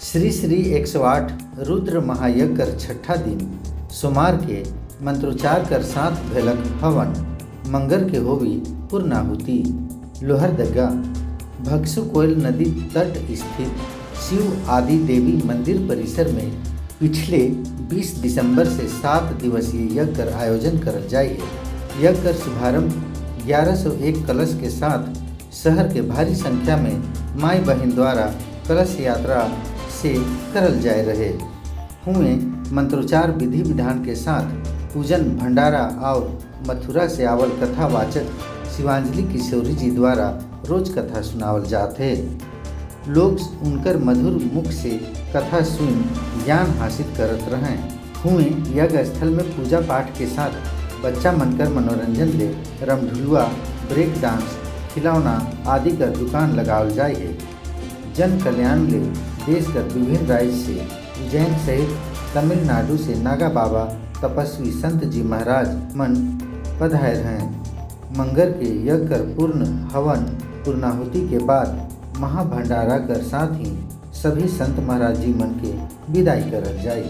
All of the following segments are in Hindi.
श्री श्री 108 रुद्र महायज्ञ कर छठा दिन सोमवार के मंत्रोच्चार कर 7 भेलक हवन मंगर के होवी पूर्णाहुति लोहरदगा भक्सु कोयल नदी तट स्थित शिव आदि देवी मंदिर परिसर में पिछले 20 दिसंबर से 7 दिवसीय यज्ञ कर आयोजन करल जाए। यज्ञ कर शुभारंभ 1101 कलश के साथ शहर के भारी संख्या में माई बहन द्वारा कलश यात्रा से करल जाए रहे हुए मंत्रोच्चार विधि विधान के साथ पूजन भंडारा और मथुरा से आवल कथावाचक शिवांजलि किशोरी जी द्वारा रोज कथा सुनावल जाते। लोग उनकर मधुर मुख से कथा सुन ज्ञान हासिल करत रहें हुए यज्ञ स्थल में पूजा पाठ के साथ बच्चा मनकर मनोरंजन ले रमढुलुआ ब्रेक डांस खिलौना आदि का दुकान लगावल जाए। जन कल्याण ले देश का विभिन्न राज्य से उज्जैन सहित तमिलनाडु से नागा बाबा तपस्वी संत जी महाराज मन पधारे हैं। मंगर के यज्ञ कर पूर्ण हवन पूर्णाहुति के बाद महाभंडारा कर साथ ही सभी संत महाराज जी मन के विदाई करल जाए।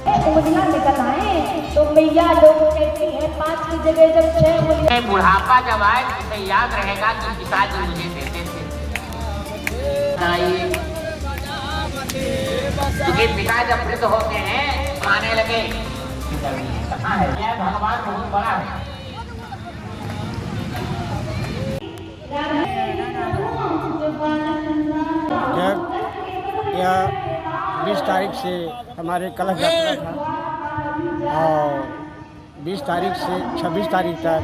उंगलियां निकल आए तो मैया लोग कहती हैं 5 की जगह जब 6 उंगलियां। बुढ़ापा जब आए तो याद रहेगा कि पिताजी मुझे देते थे। क्योंकि पिता जब वृद्ध होते हैं आने लगे भगवान बहुत बड़ा है। यह 20 तारीख से हमारे कलश यात्रा था और 20 तारीख से 26 तारीख तक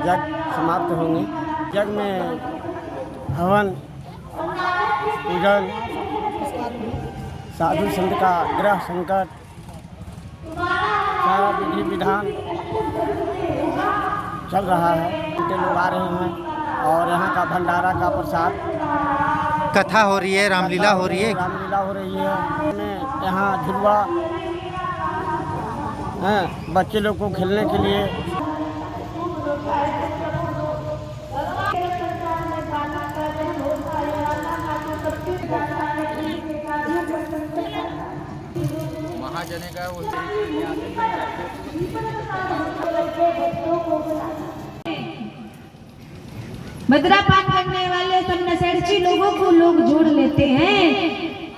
यज्ञ समाप्त होंगे। यज्ञ में हवन पूजन साधु संत का ग्रह संकट सारा विधि विधान चल रहा है। उनके लोग आ रहे हैं और यहाँ का भंडारा का प्रसाद कथा हो रही है, रामलीला हो रही है। रामलीला हो रही है। यहाँ झुलवा हैं बच्चे लोग को खेलने के लिए। महाजने का वो मदरा पान करने वाले सब नशेड़ी लोगों को लोग जोड़ लेते हैं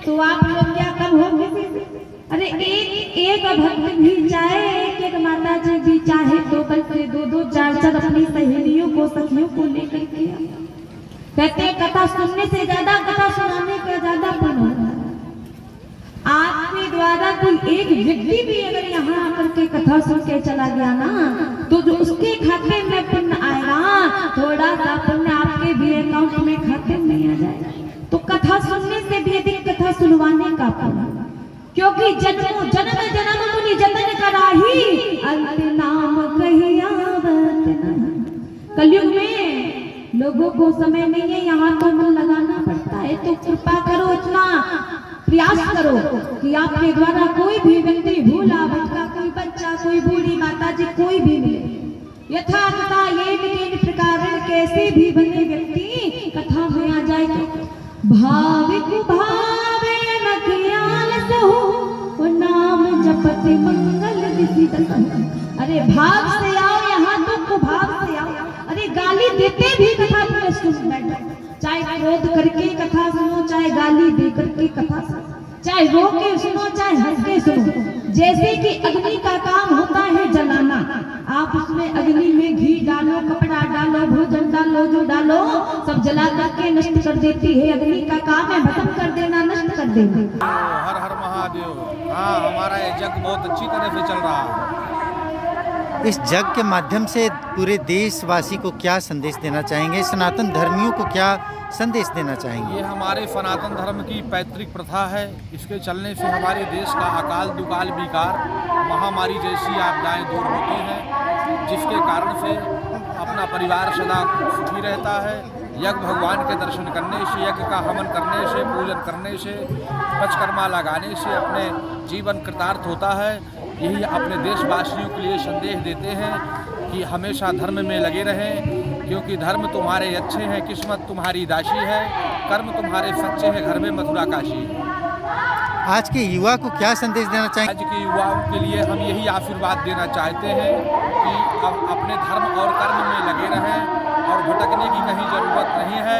तो आप लोग क्या कम होंगे। अरे एक भक्त भी चाहे एक माता जी भी चाहे दो बल्कि दो चार अपनी सहेलियों को सखियों को लेकर के कहते हैं कथा सुनने से ज्यादा कथा सुनाने का ज्यादा पुण्य होता है। आपके द्वारा कोई एक व्यक्ति भी अगर यहाँ आकर के कथा सुन के चला गया ना तो जो उसके खाते में पुण्य आएगा थोड़ा सा पुण्य आपके भी अकाउंट में खाते में आ जाएगा। तो कथा सुनने से भी अधिक कथा सुनवाने का पुण्य, क्योंकि जन्म जन्म मुनि जतन कराही अंत नाम कहियावत। कलयुग में लोगों को समय नहीं है, यहाँ तो मन लगाना पड़ता है। तो कृपा करो इतना प्रयास करो कि आपके द्वारा कोई भी व्यक्ति भूला भटका कोई बच्चा कोई बूढ़ी माता जी कोई भी मिले यथा कथा ये प्रकार कैसे भी बने व्यक्ति कथा में आ जाए तो भाविक भावे न ख्याल सहु नाम जपति मंगल विसित। अरे भाव से आओ यहाँ तो भाव से आओ। अरे गाली देते भी कथा में सुन बैठो, चाहे क्रोध करके कथा सुनो चाहे गाली दे करके कथा सुनो, चाहे रो के सुनो चाहे हंस के सुनो। जैसे कि अग्नि का काम होता है जलाना, आप उसमें अग्नि में घी डालो कपड़ा डालो भोजन डालो जो डालो सब जला करके नष्ट कर देती है। अग्नि का काम है भस्म कर देना नष्ट कर देना। हर हर महादेव। हाँ, हमारा ये यज्ञ बहुत अच्छी तरह से चल रहा है। इस यज्ञ के माध्यम से पूरे देशवासी को क्या संदेश देना चाहेंगे, सनातन धर्मियों को क्या संदेश देना चाहेंगे? ये हमारे सनातन धर्म की पैतृक प्रथा है। इसके चलने से हमारे देश का अकाल दुकाल विकार महामारी जैसी आपदाएं दूर होती हैं, जिसके कारण से अपना परिवार सदा सुखी रहता है। यज्ञ भगवान के दर्शन करने से यज्ञ का हवन करने से पूजन करने से पंचकर्मा लगाने से अपने जीवन कृतार्थ होता है। यही अपने देशवासियों के लिए संदेश देते हैं कि हमेशा धर्म में लगे रहें, क्योंकि धर्म तुम्हारे अच्छे हैं, किस्मत तुम्हारी दासी है। कर्म तुम्हारे सच्चे हैं, घर में मथुरा काशी है। आज के युवा को क्या संदेश देना चाहिए? आज के युवाओं के लिए हम यही आशीर्वाद देना चाहते हैं कि अब अपने धर्म और कर्म में लगे रहें और भटकने की कहीं ज़रूरत नहीं है।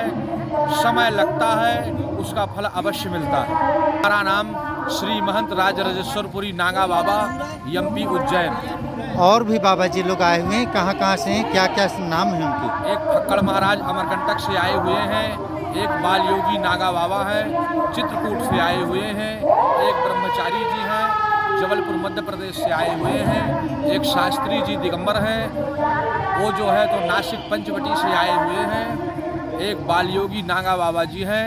समय लगता है, उसका फल अवश्य मिलता है। हमारा नाम श्री महंत राजराजेश्वरपुरी नागा बाबा, एमपी उज्जैन। और भी बाबा जी लोग आए हुए हैं, कहाँ से हैं, क्या क्या नाम है उनके? एक फक्कड़ महाराज अमरकंटक से आए हुए हैं, एक बाल योगी नागा बाबा है, चित्रकूट से आए हुए हैं, एक ब्रह्मचारी जी हैं, जबलपुर मध्य प्रदेश से आए हुए हैं, एक शास्त्री जी दिगंबर हैं, वो जो है तो नासिक पंचवटी से आए हुए हैं, एक बाल योगी नागा बाबा जी हैं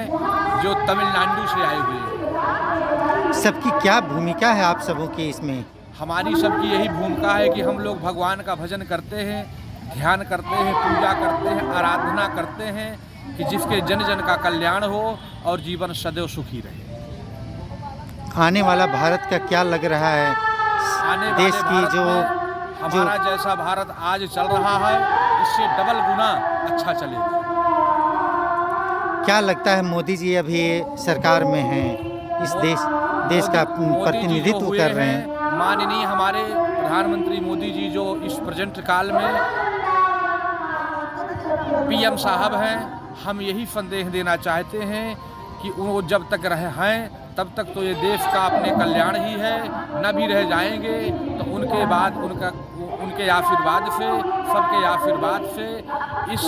जो तमिलनाडु से आए हुए हैं। सबकी क्या भूमिका है आप सबों की इसमें? हमारी सबकी यही भूमिका है कि हम लोग भगवान का भजन करते हैं, ध्यान करते हैं, पूजा करते हैं, आराधना करते हैं कि जिसके जन जन का कल्याण हो और जीवन सदैव सुखी रहे। आने वाला भारत का क्या लग रहा है? आने वाले देश की भारत जो में हमारा जैसा भारत आज चल रहा है, इससे डबल गुना अच्छा चलेगा। क्या लगता है मोदी जी अभी सरकार में हैं, इस देश का प्रतिनिधित्व कर रहे हैं? माननीय हमारे प्रधानमंत्री मोदी जी जो इस प्रेजेंट काल में पीएम साहब हैं, हम यही संदेश देना चाहते हैं कि वो जब तक रहे हैं तब तक तो ये देश का अपने कल्याण ही है, न भी रह जाएंगे तो उनके बाद उनके आशीर्वाद से, सबके आशीर्वाद से इस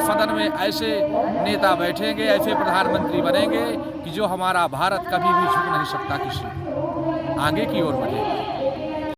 सदन में ऐसे नेता बैठेंगे, ऐसे प्रधानमंत्री बनेंगे कि जो हमारा भारत कभी भी झुक नहीं सकता, किसी आगे की ओर बढ़ेगा।